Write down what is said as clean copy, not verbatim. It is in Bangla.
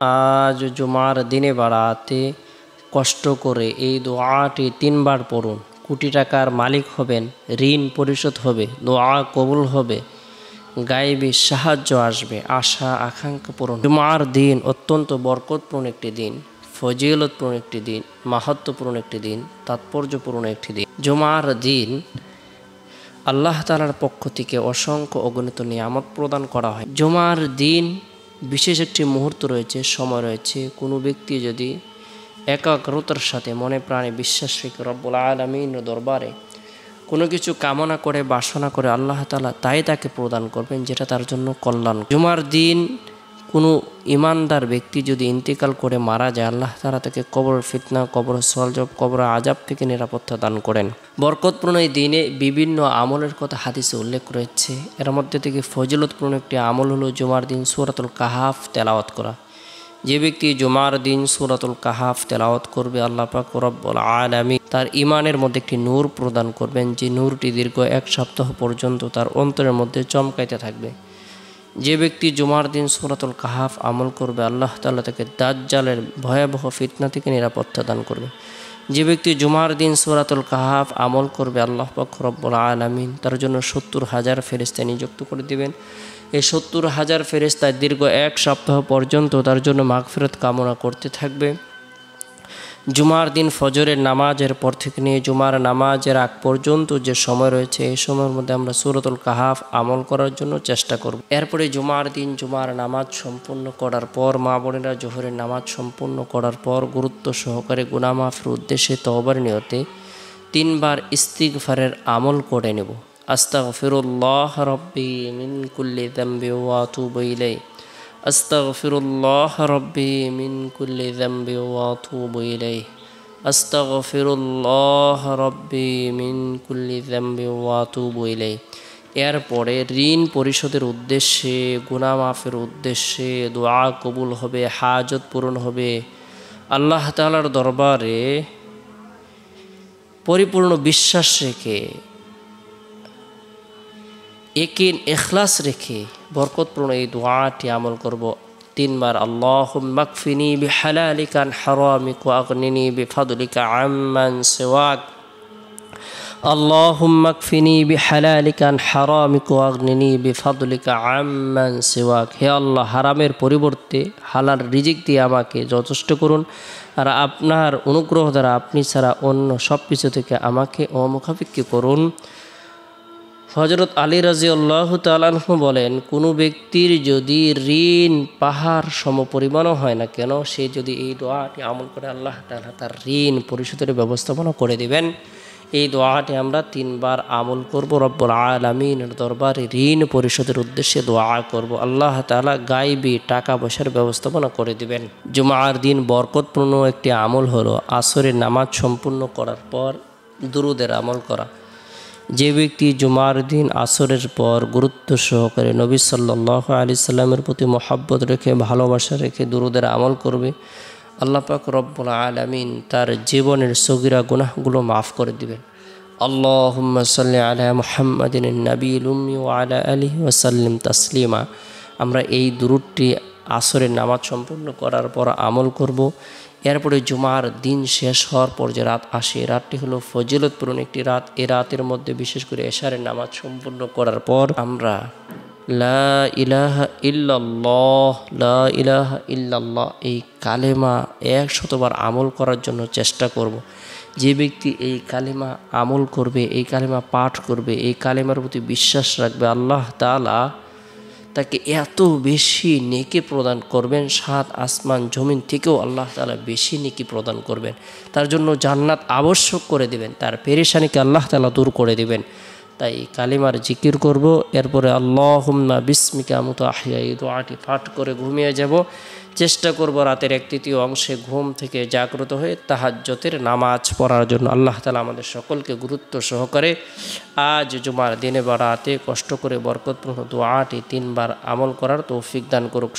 আজ জুমার দিনে বাড়াতে কষ্ট করে এই দোয়াটি 3 বার পড়ুন। কোটি টাকার মালিক হবেন, ঋণ পরিশোধ হবে, দোয়া কবুল হবে, গায়েবী সাহায্য আসবে, আশা আকাঙ্ক্ষা পূরণ। জুমার দিন অত্যন্ত বরকতপূর্ণ একটি দিন, ফজিলতপূর্ণ একটি দিন, মাহাত্ম্যপূর্ণ একটি দিন, তাৎপর্যপূর্ণ একটি দিন। জুমার দিন আল্লাহ তাআলার পক্ষ থেকে অসংখ্য অগণিত নিয়ামত প্রদান করা হয়। জুমার দিন বিশেষ একটি মুহূর্ত রয়েছে, সময় রয়েছে। কোনো ব্যক্তি যদি একাগ্রতার সাথে মনে প্রাণে বিশ্বাস রেখে রব্বুল আলামিনের দরবারে কোনো কিছু কামনা করে, বাসনা করে, আল্লাহ তাআলা তাই তাকে প্রদান করবেন, যেটা তার জন্য কল্যাণ। জুমার দিন কোনো ইমানদার ব্যক্তি যদি ইন্তেকাল করে মারা যায়, আল্লাহ তাআলা তাকে কবর ফিতনা, কবর সওয়াল, কবর আযাব থেকে নিরাপত্তা দান করেন। বরকতপূর্ণ এই দিনে বিভিন্ন আমলের কথা হাদিসে উল্লেখ রয়েছে। এর মধ্যে থেকে ফজিলতপূর্ণ একটি আমল হলো জুমার দিন সূরাতুল কাহাফ তেলাওয়াত করা। যে ব্যক্তি জুমার দিন সূরাতুল কাহাফ তেলাওয়াত করবে, আল্লাহ পাক রব্বুল আলামিন তার ঈমানের মধ্যে একটি নূর প্রদান করবেন, যে নূরটি দীর্ঘ 1 সপ্তাহ পর্যন্ত তার অন্তরের মধ্যে চমকাইতে থাকবে। যে ব্যক্তি জুমার দিন সূরাতুল কাহাফ আমল করবে, আল্লাহ তাআলা তাকে দাজ্জালের ভয়াবহ ফিতনা থেকে নিরাপত্তা দান করবে। যে ব্যক্তি জুমার দিন সূরাতুল কাহাফ আমল করবে, আল্লাহ পাক রব্বুল আলামিন তার জন্য 70,000 ফেরেশতা নিযুক্ত করে দিবেন। এই 70,000 ফেরেশতা দীর্ঘ 1 সপ্তাহ পর্যন্ত তার জন্য মাগফিরাত কামনা করতে থাকবে। জুমার দিন ফজরের নামাজের পর থেকে নিয়ে জুমার নামাজের আগ পর্যন্ত যে সময় রয়েছে, এই সময়ের মধ্যে আমরা সূরাতুল কাহাফ আমল করার জন্য চেষ্টা করব। এরপরে জুমার দিন জুমার নামাজ সম্পূর্ণ করার পর, মা বোনেরা জোহরের নামাজ সম্পূর্ণ করার পর গুরুত্ব সহকারে গুনাহ মাফের উদ্দেশ্যে তওবার নিয়তে 3 বার ইস্তিগফারের আমল করে নেব। আস্তাগফিরুল্লাহ রাব্বি মিন কুল্লি যামবি ওয়া আতুবু ইলাইহি, আস্তাগফিরুল্লাহ রাব্বি মিন কুল্লি যামবি ওয়া আতুবু ইলাইহি, আস্তাগফিরুল্লাহ রাব্বি মিন কুল্লি যামবি ওয়া আতুবু ইলাইহি। এরপরে ঋণ পরিশোধের উদ্দেশ্যে, গুনাহ মাফের উদ্দেশ্যে দোয়া কবুল হবে, হাজত পূরণ হবে। আল্লাহ তাআলার দরবারে পরিপূর্ণ বিশ্বাস রেখে, ইয়াকিন ইখলাস রেখে বরকতপূর্ণ এই দোয়াটি আমল করব 3 বার। আল্লাহুম্মা কফিনি বিহালালিকা আন হারামিকা ওয়া আগনিনি বিফাদলিকা আম্মান সিওয়াক, আল্লাহুম্মা কফিনি বিহালালিকা আন হারামিকা ওয়া আগনিনি বিফাদলিকা আম্মান সিওয়াক। হে আল্লাহ, হারামের পরিবর্তে হালাল রিজিক দিয়ে আমাকে যথেষ্ট করুন, আর আপনার অনুগ্রহ দ্বারা আপনি ছাড়া অন্য সব কিছু থেকে আমাকে অমুখাপেক্ষী করুন। হযরত আলী রাদিয়াল্লাহু তাআলা আনহু বলেন, কোনো ব্যক্তির যদি ঋণ পাহাড় সমপরিমাণও হয় না কেন, সে যদি এই দোয়াটি আমল করে, আল্লাহ তাআলা তার ঋণ পরিশোধের ব্যবস্থাপনা করে দিবেন। এই দোয়াটি আমরা 3 বার আমল করব, রব্বুল আলামিনের দরবারে ঋণ পরিশোধের উদ্দেশ্যে দোয়া করব। আল্লাহ তাআলা গায়বী টাকা পয়সার ব্যবস্থাপনা করে দিবেন। জুমার দিন বরকতপূর্ণ একটি আমল হলো আসরের নামাজ সম্পূর্ণ করার পর দুরূদের আমল করা। যে ব্যক্তি জুমার দিন আসরের পর গুরুত্ব সহকারে নবী সাল্লাল্লাহু আলাইহি সাল্লামের প্রতি মহব্বত রেখে, ভালোবাসা রেখে দুরূদের আমল করবে, আল্লাহ পাক রব্বুল আলামিন তার জীবনের সগীরা গুনাহগুলো মাফ করে দিবেন। আল্লাহুম্মা সাল্লি আলা মুহাম্মাদিন নবিয়্যিল উম্মি ওয়া আলা আলিহি ওয়া সাল্লিম তাসলিমা। আমরা এই দুরূদটি আসরের নামাজ সম্পূর্ণ করার পর আমল করব। এরপরে জুমার দিন শেষ হওয়ার পর যে রাত আসে, রাতটি হলো ফজিলতপূর্ণ একটি রাত। এই রাতের মধ্যে বিশেষ করে এশারের নামাজ সম্পূর্ণ করার পর আমরা লা ইলাহা ইল্লাল্লাহ, লা ইলাহা ইল্লাল্লাহ এই কালেমা 100 বার আমল করার জন্য চেষ্টা করব। যে ব্যক্তি এই কালেমা আমল করবে, এই কালেমা পাঠ করবে, এই কালেমার প্রতি বিশ্বাস রাখবে, আল্লাহ তাআলা তাকে এত বেশি নেকি প্রদান করবেন, 7 আসমান জমিন থেকেও আল্লাহ তাআলা বেশি নেকি প্রদান করবেন। তার জন্য জান্নাত আবশ্যক করে দিবেন, তার পেরেশানিকে আল্লাহ তাআলা দূর করে দিবেন। তাই কালিমার জিকির করব। এরপরে আল্লাহুম্মা বিসমিকা আমুতু আহইয়া এই দোয়াটি পাঠ করে ঘুমিয়ে যাব। চেষ্টা করব রাতের 1/3 অংশে ঘুম থেকে জাগ্রত হয়ে তাহাজ্জুদের নামাজ পড়ার জন্য। আল্লাহ তাআলা আমাদের সকলকে গুরুত্ব সহকারে আজ জুমার দিনে বা রাতে কষ্ট করে বরকতপূর্ণ দোয়াটি 3 বার আমল করার তৌফিক দান করুক।